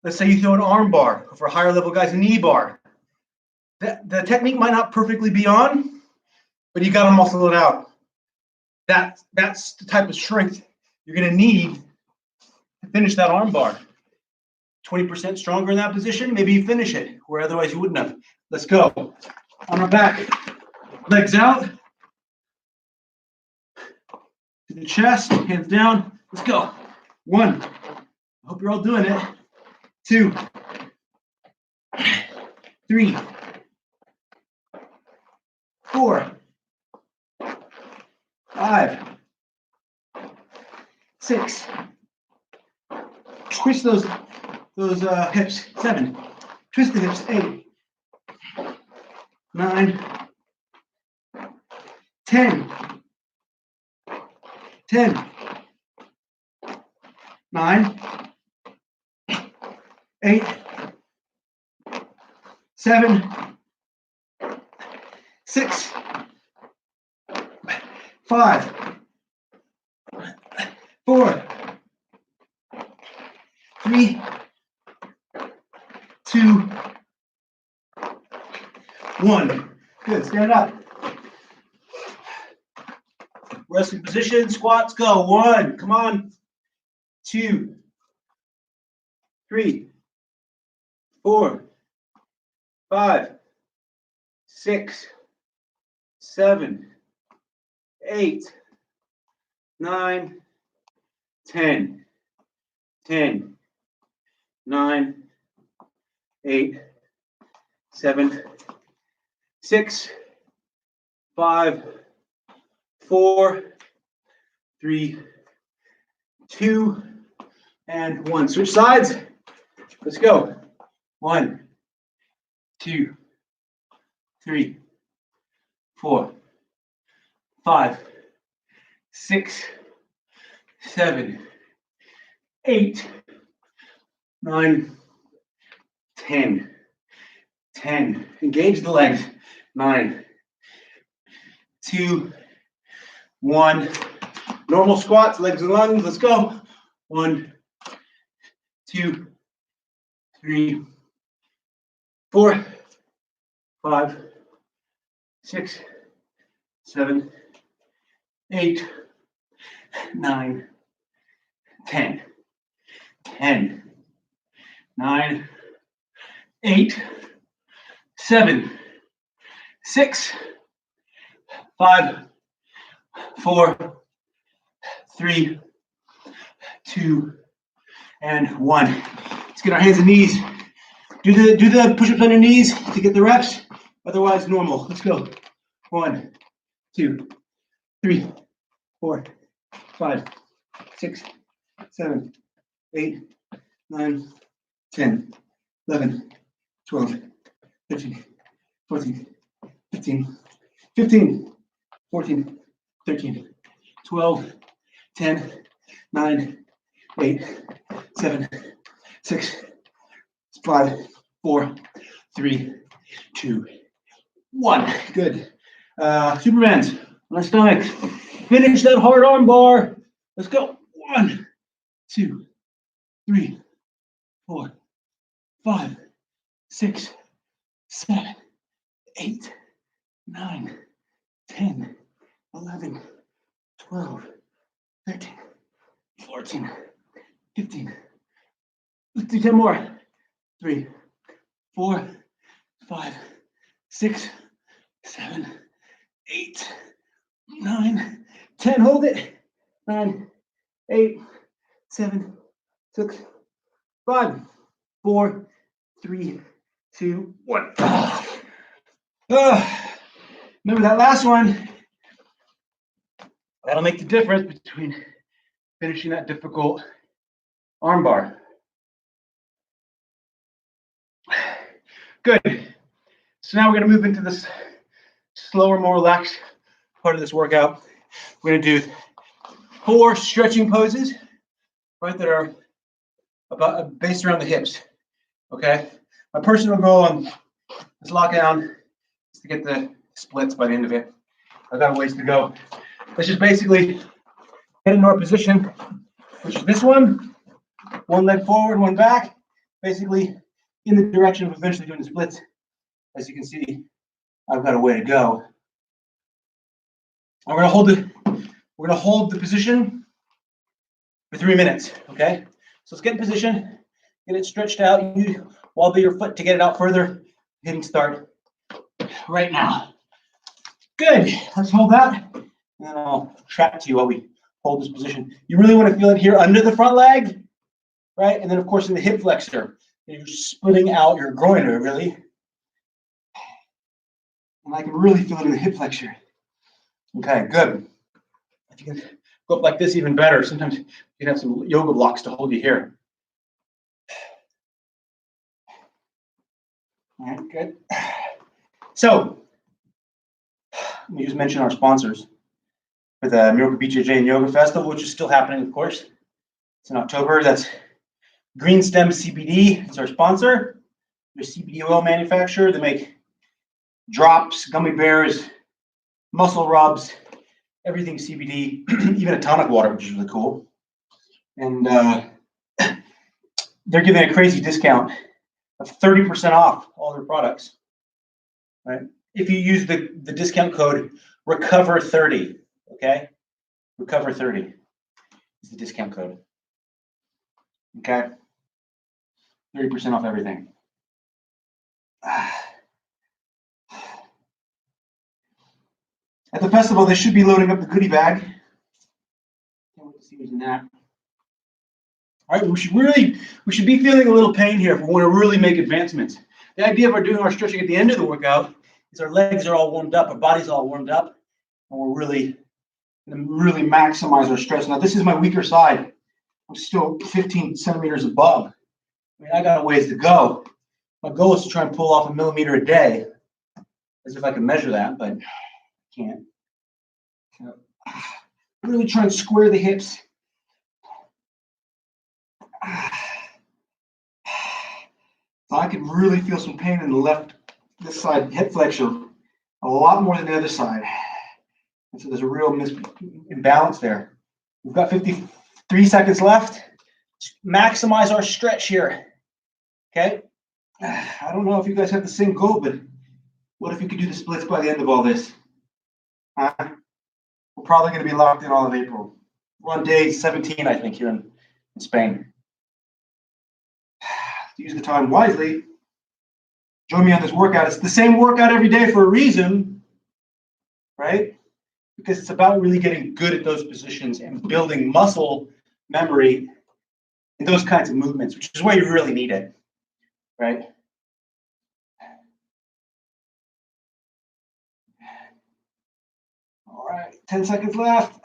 let's say you throw an arm bar, or for higher level guys, a knee bar. The technique might not perfectly be on, but you got to muscle it out. That's the type of strength you're going to need to finish that arm bar. 20% stronger in that position, maybe you finish it, where otherwise you wouldn't have. Let's go. On our back, legs out. To the chest, hands down. Let's go. 1. I hope you're all doing it. 2, 3, 4, 5, 6. Twist those hips. 7. Twist the hips. 8, 9, 10. 10, 9, 8, 7, 6, 5, 4, 3, 2, 1. Good. Stand up. Resting position. Squats. Go. 1. Come on. 2, 3, 4, 5, 6, 7, 8, 9, 10. 10, 9, 8, 7, 6, 5, 4, 3, 2, and 1. Switch sides. Let's go. 1, 2, 3, 4, 5, 6, 7, 8, 9, 10. 10. Engage the legs. 9, 2, 1. Normal squats, legs and lunges. Let's go. 1, 2, 3, 4, 5, 6, 7, 8, 9, 10. 10, 9, 8, 7, 6, 5, 4, 3, 2, and 1. Let's get our hands and knees. Do the push-ups on your knees to get the reps. Otherwise, normal. Let's go. 1, 2, 3, 4, 5, 6, 7, 8, 9, 10, 11, 12, 13, 14, 15, 15, 14, 13, 12, 10, 9, 8, 7, 6, 5, 4, 3, 2, 1. Good. Supermans on our stomachs. Finish that hard arm bar. Let's go. 1, 2, 3, 4, 5, 6, 7, 8, 9, 10, 11, 12, 13, 14, 15. Let's do 10 more. 3, 4, 5, 6, 7, 8, 9, 10. Hold it. 9, 8, 7, 6, 5, 4, 3, 2, 1. Remember that last one. That'll make the difference between finishing that difficult arm bar. Good. So now we're going to move into this slower, more relaxed part of this workout. We're going to do 4 stretching poses, right, that are about based around the hips. Okay. My personal goal on this lockdown is to get the splits by the end of it. I've got a ways to go. Let's just basically get into our position, which is this one leg forward, one back, basically in the direction of eventually doing the splits. As you can see, I've got a way to go. We're gonna hold the position for 3 minutes. Okay, so let's get in position, get it stretched out. You wobble your foot to get it out further. Hitting start right now. Good. Let's hold that, and then I'll track to you while we hold this position. You really want to feel it here under the front leg, right? And then, of course, in the hip flexor. You're splitting out your groiner, really. And I can really feel it in the hip flexor. Okay, good. If you can go up like this, even better. Sometimes you can have some yoga blocks to hold you here. All right, good. So, let me just mention our sponsors for the Miracle BJJ and Yoga Festival, which is still happening, of course. It's in October. That's Greenstem CBD. It's our sponsor. They're a CBD oil manufacturer. They make drops, gummy bears, muscle rubs, everything CBD, even a tonic water, which is really cool. And they're giving a crazy discount of 30% off all their products, right? If you use the discount code RECOVER30, okay? RECOVER30 is the discount code, okay? 30% off everything. At the festival, they should be loading up the goodie bag. Can't wait to see who's in that. All right, we should be feeling a little pain here if we want to really make advancements. The idea of our doing our stretching at the end of the workout is our legs are all warmed up, our body's all warmed up, and we're really going to really maximize our stretch. Now, this is my weaker side. I'm still 15 centimeters above. I mean, I got a ways to go. My goal is to try and pull off 1 millimeter a day, as if I can measure that, but I can't. So, really try and square the hips. So I can really feel some pain in the left, this side hip flexor, a lot more than the other side. And so there's a real imbalance there. We've got 53 seconds left. Maximize our stretch here. Okay. I don't know if you guys have the same goal, but what if you could do the splits by the end of all this? We're probably going to be locked in all of April. We're on day 17, I think, here in Spain. to use the time wisely. Join me on this workout. It's the same workout every day for a reason, right? Because it's about really getting good at those positions and building muscle memory in those kinds of movements, which is where you really need it, right? All right, 10 seconds left.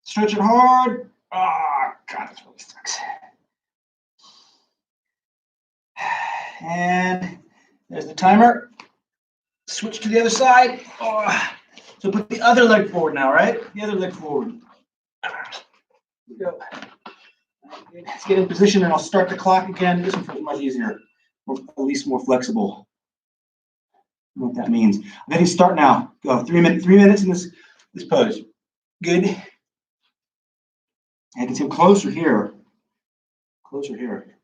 Stretch it hard. Oh, God, this really sucks. And there's the timer. Switch to the other side. Oh. So put the other leg forward now, right? The other leg forward. Here we go. Let's get in position and I'll start the clock again. This one feels much easier, or at least more flexible. I don't know what that means. I'm ready to start now. Go 3 minutes in this pose. Good. I can see him closer here. Closer here.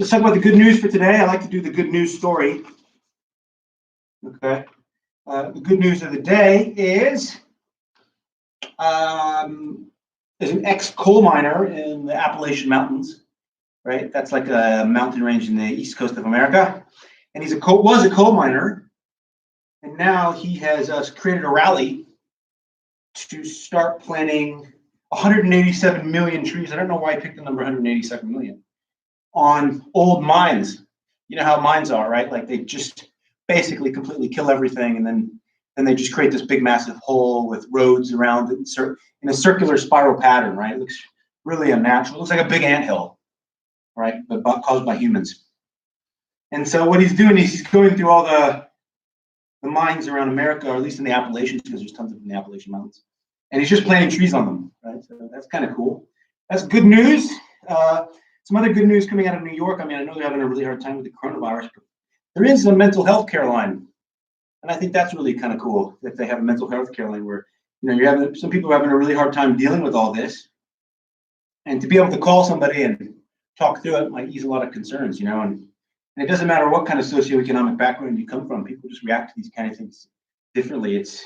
Let's talk about the good news for today. I like to do the good news story. Okay. The good news of the day is there's an ex-coal miner in the Appalachian Mountains, right? That's like a mountain range in the east coast of America. And was a coal miner. And now he has created a rally to start planting 187 million trees. I don't know why I picked the number 187 million on old mines. You know how mines are, right? Like they just basically completely kill everything, and then they just create this big massive hole with roads around it in a circular spiral pattern, right? It looks really unnatural. It looks like a big anthill, right? But caused by humans. And so what he's doing is he's going through all the mines around America, or at least in the Appalachians, because there's tons of them in the Appalachian Mountains. And he's just planting trees on them, right? So that's kind of cool. That's good news. Some other good news coming out of New York. I mean, I know they're having a really hard time with the coronavirus, but there is a mental health care line. And I think that's really kind of cool that they have a mental health care line where, you're having some people are having a really hard time dealing with all this. And to be able to call somebody and talk through it might ease a lot of concerns, and it doesn't matter what kind of socioeconomic background you come from, people just react to these kind of things differently. It's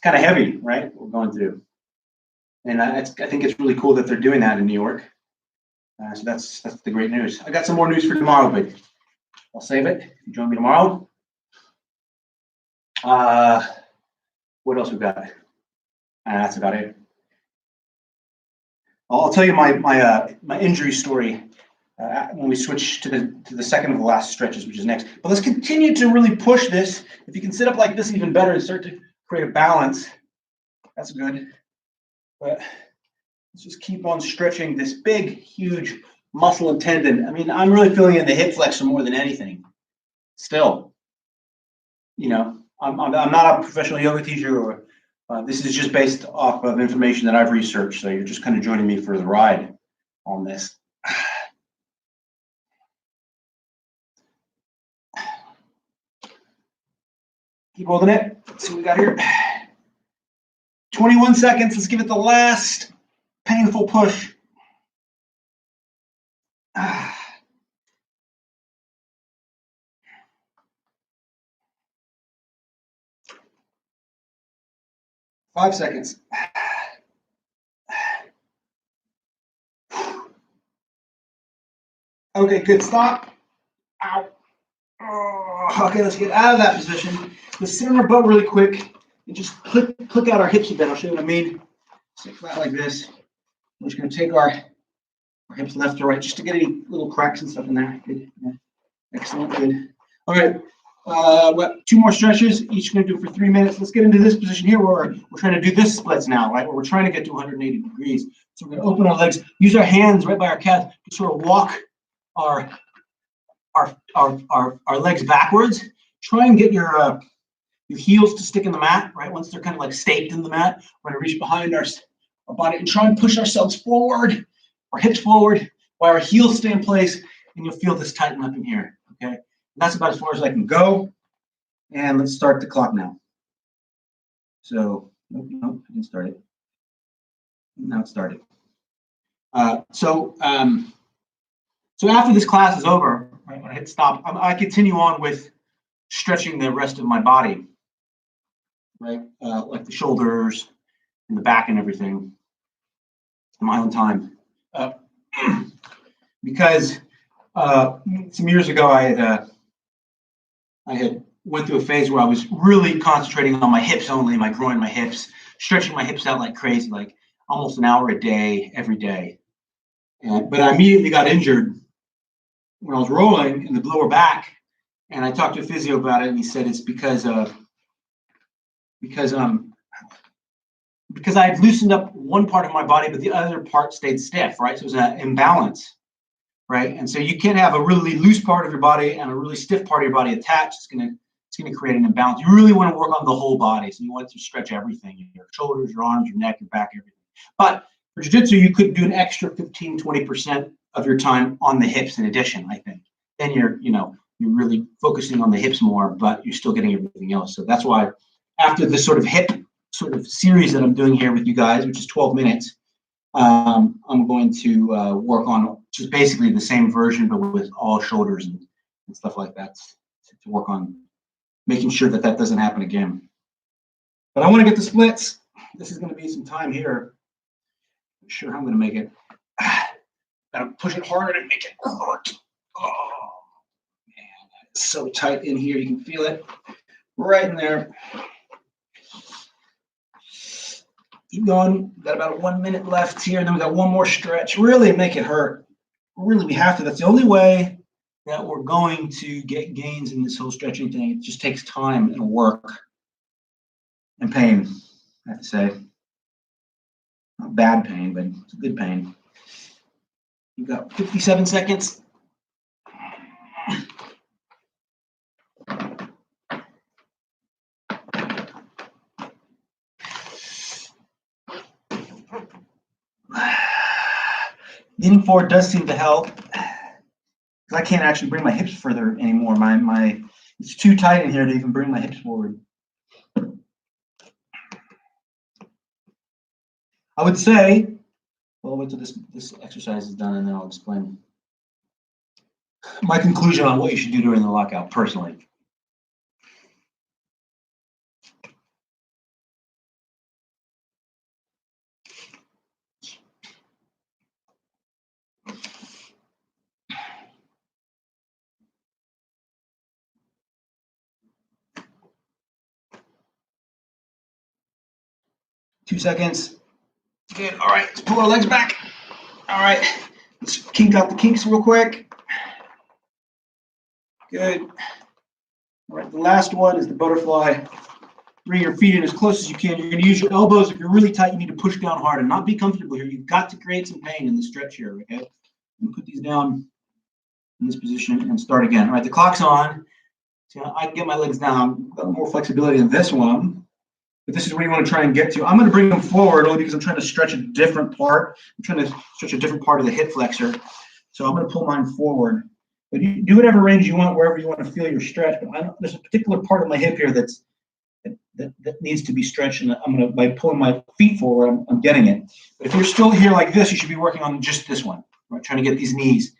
kind of heavy, right? What we're going through. And I think it's really cool that they're doing that in New York. So that's the great news. I got some more news for tomorrow, but I'll save it. Join me tomorrow. What else we got? That's about it. I'll tell you my injury story when we switch to the second of the last stretches, which is next. But let's continue to really push this. If you can sit up like this even better and start to create a balance, that's good. But let's just keep on stretching this big, huge muscle and tendon. I mean, I'm really feeling in the hip flexor more than anything. Still, I'm not a professional yoga teacher, or this is just based off of information that I've researched. So you're just kind of joining me for the ride on this. Keep holding it. Let's see what we got here. 21 seconds. Let's give it the last painful push. 5 seconds. Okay, good. Stop. Ow. Oh, okay, let's get out of that position. Let's sit on our butt really quick and just click out our hips a bit. I'll show you what I mean. Sit flat like this. We're just going to take our hips left or right just to get any little cracks and stuff in there. Good. Yeah. Excellent. Good. All right. We got 2 more stretches. Each going to do it for 3 minutes. Let's get into this position here where we're trying to do this splits now, right? Where we're trying to get to 180 degrees. So we're going to open our legs, use our hands right by our calves to sort of walk our legs backwards. Try and get your heels to stick in the mat, right? Once they're kind of like staked in the mat, we're going to reach behind our body and try and push ourselves forward, our hips forward, while our heels stay in place, and you'll feel this tighten up in here, okay? And that's about as far as I can go. And let's start the clock now. So, nope, I didn't start it. Now it started. So after this class is over, right, when I hit stop, I continue on with stretching the rest of my body, right? Like the shoulders and the back and everything in my own time. Because some years ago, I had went through a phase where I was really concentrating on my hips only, my groin, my hips, stretching my hips out like crazy, like almost an hour a day, every day. But I immediately got injured when I was rolling in the lower back, and I talked to a physio about it, and he said it's because I had loosened up one part of my body, but the other part stayed stiff, right? So it was an imbalance, right? And so you can't have a really loose part of your body and a really stiff part of your body attached. It's gonna create an imbalance. You really want to work on the whole body, so you want to stretch everything: your shoulders, your arms, your neck, your back, everything. But for jiu-jitsu, you could do an extra 15-20% of your time on the hips in addition, I think. Then you're really focusing on the hips more, but you're still getting everything else. So that's why after this sort of hip sort of series that I'm doing here with you guys, which is 12 minutes, I'm going to work on just basically the same version, but with all shoulders and stuff like that, to work on making sure that that doesn't happen again. But I want to get the splits. This is going to be some time here. I'm sure how I'm going to make it. Gotta push it hard and make it hurt. Oh, man, it's so tight in here. You can feel it right in there. Keep going. Got about 1 minute left here, and then we got one more stretch. Really make it hurt. Really, we have to. That's the only way that we're going to get gains in this whole stretching thing. It just takes time and work and pain, I have to say. Not bad pain, but it's a good pain. You got 57 seconds. Leaning forward does seem to help, because I can't actually bring my hips further anymore. It's too tight in here to even bring my hips forward. I would say, well, wait till this exercise is done, and then I'll explain my conclusion on what you should do during the lockout, personally. Two seconds. Good. All right, let's pull our legs back. All right, let's kink out the kinks real quick. Good. All right, the last one is the butterfly. Bring your feet in as close as you can. You're going to use your elbows. If you're really tight, you need to push down hard and not be comfortable here. You've got to create some pain in the stretch here, okay? And put these down in this position and start again. All right, the clock's on. So I can get my legs down. Got more flexibility in this one. But this is where you want to try and get to. I'm going to bring them forward only because I'm trying to stretch a different part. I'm trying to stretch a different part of the hip flexor. So I'm going to pull mine forward. But you do whatever range you want, wherever you want to feel your stretch. But there's a particular part of my hip here that needs to be stretched, and I'm going to, by pulling my feet forward, I'm getting it. But if you're still here like this, you should be working on just this one, right? Trying to get these knees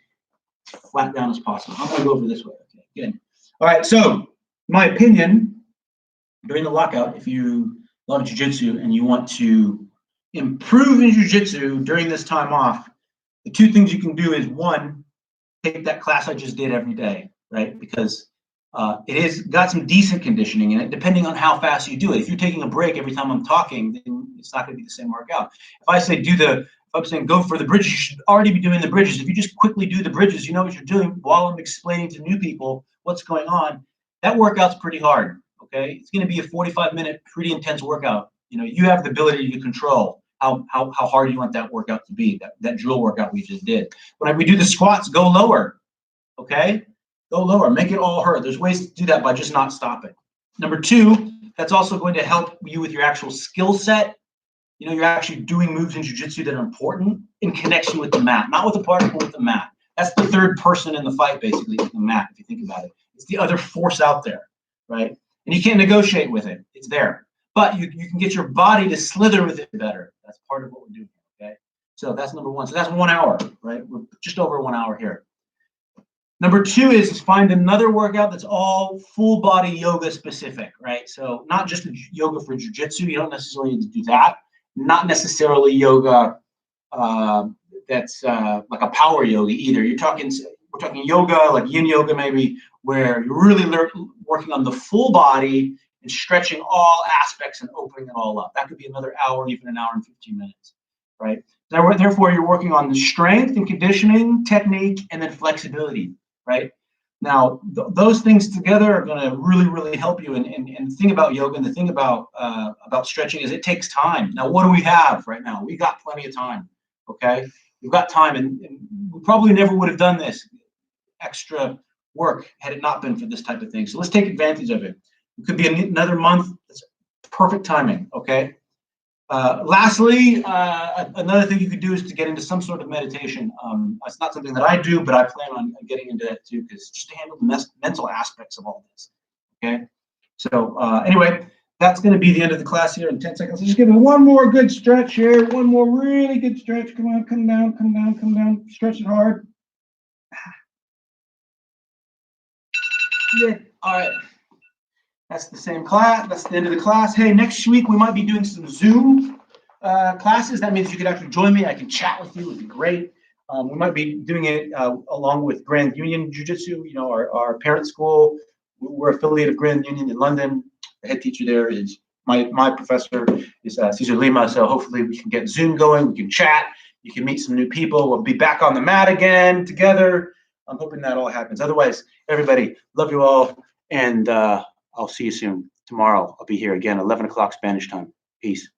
as flat down as possible. I'm going to go over this way. Okay, good. All right, so my opinion, during the lockout, if you love jiu-jitsu and you want to improve in jiu-jitsu during this time off, the two things you can do is, one, take that class I just did every day, right? Because it has got some decent conditioning in it, depending on how fast you do it. If you're taking a break every time I'm talking, then it's not going to be the same workout. If I say if I'm saying go for the bridges, you should already be doing the bridges. If you just quickly do the bridges, you know what you're doing while I'm explaining to new people what's going on. That workout's pretty hard. Okay, it's going to be a 45-minute, pretty intense workout. You know, you have the ability to control how hard you want that workout to be. That drill workout we just did. When we do the squats, go lower. Okay, go lower. Make it all hurt. There's ways to do that by just not stopping. Number two, that's also going to help you with your actual skill set. You know, you're actually doing moves in jiu-jitsu that are important in connection with the mat, not with the partner, but with the mat. That's the third person in the fight, basically, with the mat. If you think about it, it's the other force out there, right? And you can't negotiate with it. It's there. But you can get your body to slither with it better. That's part of what we're doing, okay? So that's number one. So that's 1 hour, right? We're just over 1 hour here. Number two is find another workout that's all full body yoga specific, right? So not just yoga for jujitsu. You don't necessarily need to do that. Not necessarily yoga that's like a power yoga either. We're talking yoga like yin yoga maybe, where you're really working on the full body and stretching all aspects and opening it all up. That could be another hour, even an hour and 15 minutes, right? Therefore, you're working on the strength and conditioning, technique, and then flexibility, right? Now, those things together are going to really, really help you. And the thing about yoga and the thing about stretching is it takes time. Now, what do we have right now? We got plenty of time, okay? We've got time, and we probably never would have done this extra work had it not been for this type of thing. So let's take advantage of it. It could be another month. It's perfect timing, okay? Lastly, another thing you could do is to get into some sort of meditation. It's not something that I do, but I plan on getting into that too, because just to handle the mental aspects of all this. Okay. So anyway, that's going to be the end of the class here in 10 seconds. Just give me one more good stretch here. One more really good stretch. Come on, come down, come down, come down. Stretch it hard. Yeah. All right. That's the same class. That's the end of the class. Hey, next week we might be doing some Zoom classes. That means you could actually join me. I can chat with you. It would be great. We might be doing it along with Grand Union Jiu-Jitsu, you know, our parent school. We're affiliated of Grand Union in London. The head teacher there is my professor is Cesar Lima. So hopefully we can get Zoom going. We can chat. You can meet some new people. We'll be back on the mat again together. I'm hoping that all happens. Otherwise, everybody, love you all. And I'll see you soon. Tomorrow, I'll be here again, 11 o'clock Spanish time. Peace.